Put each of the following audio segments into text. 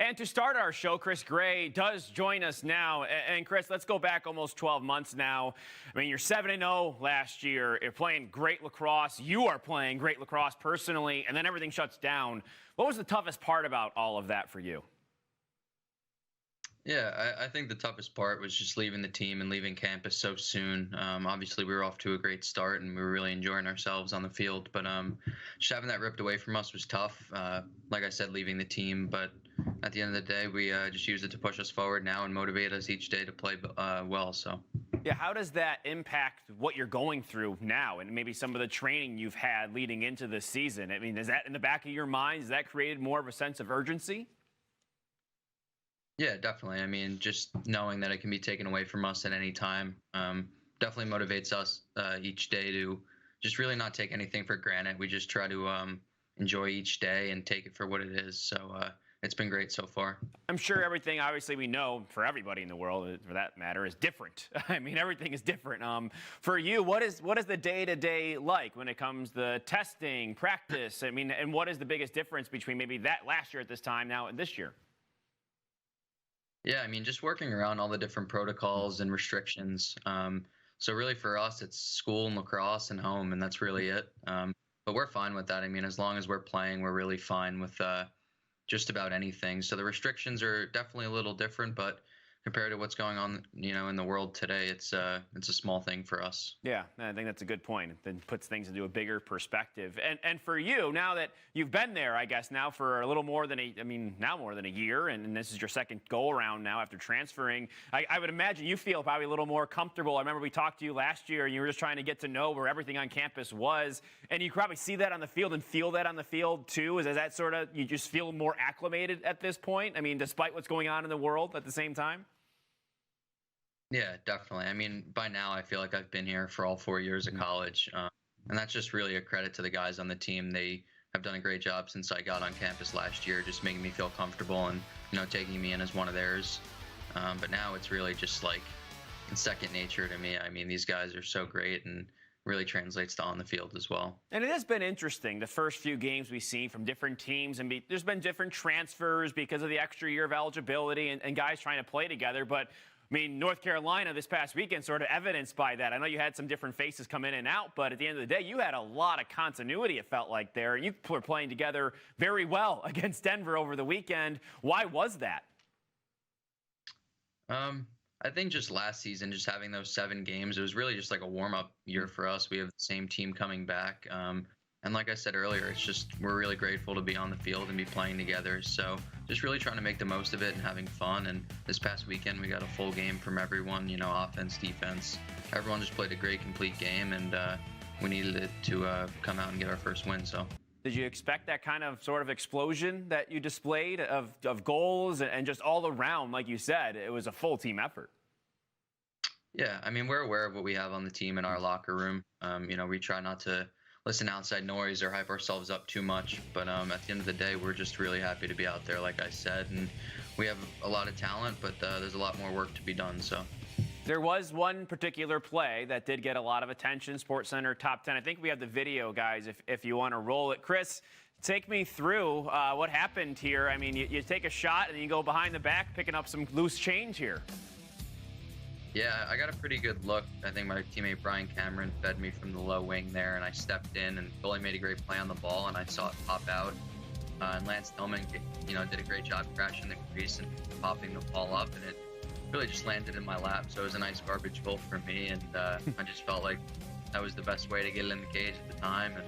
And to start our show, Chris Gray does join us now. And Chris, let's go back almost 12 months now. I mean, you're 7-0 last year. You're playing great lacrosse. You are playing great lacrosse personally, and then everything shuts down. What was the toughest part about all of that for you? Yeah, I think the toughest part was just leaving the team and leaving campus so soon. Obviously, we were off to a great start and we were really enjoying ourselves on the field. But just having that ripped away from us was tough. Like I said, leaving the team. But at the end of the day, we just used it to push us forward now and motivate us each day to play well. So. Yeah, how does that impact what you're going through now and maybe some of the training you've had leading into this season? I mean, is that in the back of your mind? Has that created more of a sense of urgency? Yeah, definitely. I mean, just knowing that it can be taken away from us at any time definitely motivates us each day to just really not take anything for granted. We just try to enjoy each day and take it for what it is. So it's been great so far. I'm sure everything, obviously, we know for everybody in the world, for that matter, is different. I mean, everything is different. For you, what is the day-to-day like when it comes to testing, practice? I mean, and what is the biggest difference between maybe that last year at this time now and this year? Yeah, I mean, just working around all the different protocols and restrictions. So really for us, it's school and lacrosse and home, and that's really it. But we're fine with that. I mean, as long as we're playing, we're really fine with just about anything. So the restrictions are definitely a little different, but compared to what's going on, in the world today, it's a small thing for us. Yeah, I think that's a good point. It then puts things into a bigger perspective. And for you, now that you've been there, I guess now for a little more than now more than a year, and this is your second go around now after transferring, I would imagine you feel probably a little more comfortable. I remember we talked to you last year, and you were just trying to get to know where everything on campus was, and you probably see that on the field and feel that on the field too. Is that sort of, you just feel more acclimated at this point? I mean, despite what's going on in the world at the same time? Yeah, definitely. I mean, by now I feel like I've been here for all 4 years of college, and that's just really a credit to the guys on the team. They have done a great job since I got on campus last year, just making me feel comfortable and taking me in as one of theirs. But now it's really just like it's second nature to me. I mean, these guys are so great and really translates to on the field as well. And it has been interesting, the first few games we've seen from different teams, and there's been different transfers because of the extra year of eligibility and guys trying to play together. But I mean, North Carolina this past weekend sort of evidenced by that. I know you had some different faces come in and out, but at the end of the day, you had a lot of continuity, it felt like, there. And you were playing together very well against Denver over the weekend. Why was that? I think just last season, just having those 7 games, it was really just like a warm-up year for us. We have the same team coming back. And like I said earlier, it's just we're really grateful to be on the field and be playing together. So just really trying to make the most of it and having fun. And this past weekend, we got a full game from everyone, offense, defense. Everyone just played a great, complete game, and we needed it to come out and get our first win. So. Did you expect that kind of sort of explosion that you displayed of goals and just all around? Like you said, it was a full team effort. Yeah, I mean, we're aware of what we have on the team in our locker room. We try not to listen to outside noise or hype ourselves up too much. But at the end of the day, we're just really happy to be out there, like I said. And we have a lot of talent, but there's a lot more work to be done. So. There was one particular play that did get a lot of attention, SportsCenter Top 10. I think we have the video, guys, if you want to roll it. Chris, take me through what happened here. I mean, you take a shot and you go behind the back, picking up some loose change here. Yeah, I got a pretty good look. I think my teammate Brian Cameron fed me from the low wing there, and I stepped in, and goalie made a great play on the ball, and I saw it pop out. And Lance Tillman, did a great job crashing the crease and popping the ball up, and it really just landed in my lap. So it was a nice garbage goal for me, and I just felt like that was the best way to get it in the cage at the time, and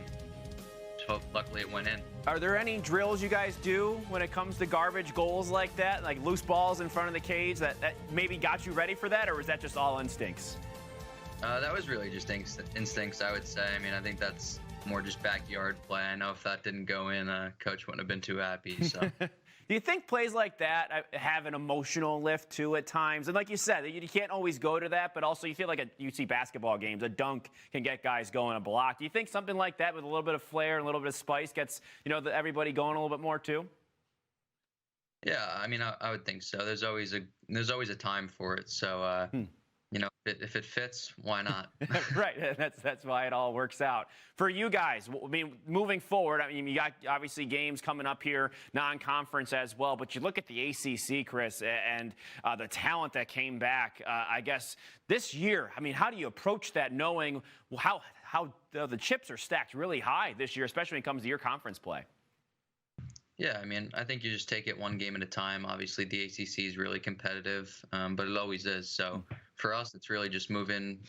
luckily it went in. Are there any drills you guys do when it comes to garbage goals like that, like loose balls in front of the cage that maybe got you ready for that, or was that just all instincts? That was really just instincts, I would say. I mean, I think that's more just backyard play. I know if that didn't go in, coach wouldn't have been too happy. So. Do you think plays like that have an emotional lift too at times? And like you said, you can't always go to that, but also you feel like you see basketball games, a dunk can get guys going a block. Do you think something like that with a little bit of flair and a little bit of spice gets everybody going a little bit more too? Yeah, I mean, I would think so. There's always a time for it. So if it fits, why not? Right. That's why it all works out. For you guys, I mean, moving forward, I mean, you got obviously games coming up here, non-conference as well, but you look at the ACC, Chris, and the talent that came back, I guess, this year. I mean, how do you approach that knowing how the chips are stacked really high this year, especially when it comes to your conference play? Yeah, I mean, I think you just take it one game at a time. Obviously, the ACC is really competitive, but it always is. So for us, it's really just moving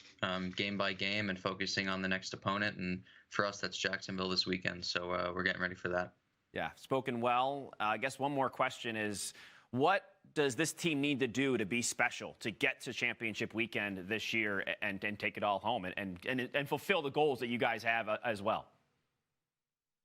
game by game and focusing on the next opponent. And for us, that's Jacksonville this weekend. So we're getting ready for that. Yeah, spoken well. I guess one more question is, what does this team need to do to be special, to get to championship weekend this year and take it all home and fulfill the goals that you guys have as well?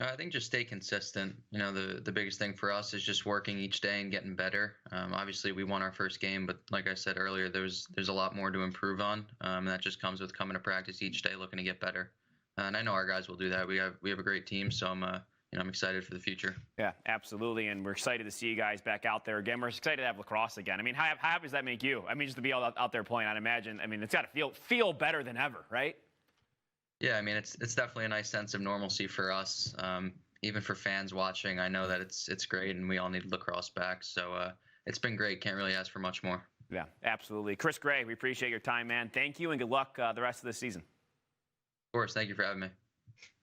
I think just stay consistent. You know, the biggest thing for us is just working each day and getting better. Obviously, we won our first game, but like I said earlier, there's a lot more to improve on, and that just comes with coming to practice each day, looking to get better. And I know our guys will do that. We have a great team, so I'm excited for the future. Yeah, absolutely, and we're excited to see you guys back out there again. We're excited to have lacrosse again. I mean, how happy does that make you? I mean, just to be out there playing, I'd imagine. I mean, it's got to feel better than ever, right? Yeah, I mean, it's definitely a nice sense of normalcy for us. Even for fans watching, I know that it's great, and we all need lacrosse back. So it's been great. Can't really ask for much more. Yeah, absolutely. Chris Gray, we appreciate your time, man. Thank you, and good luck the rest of the season. Of course. Thank you for having me.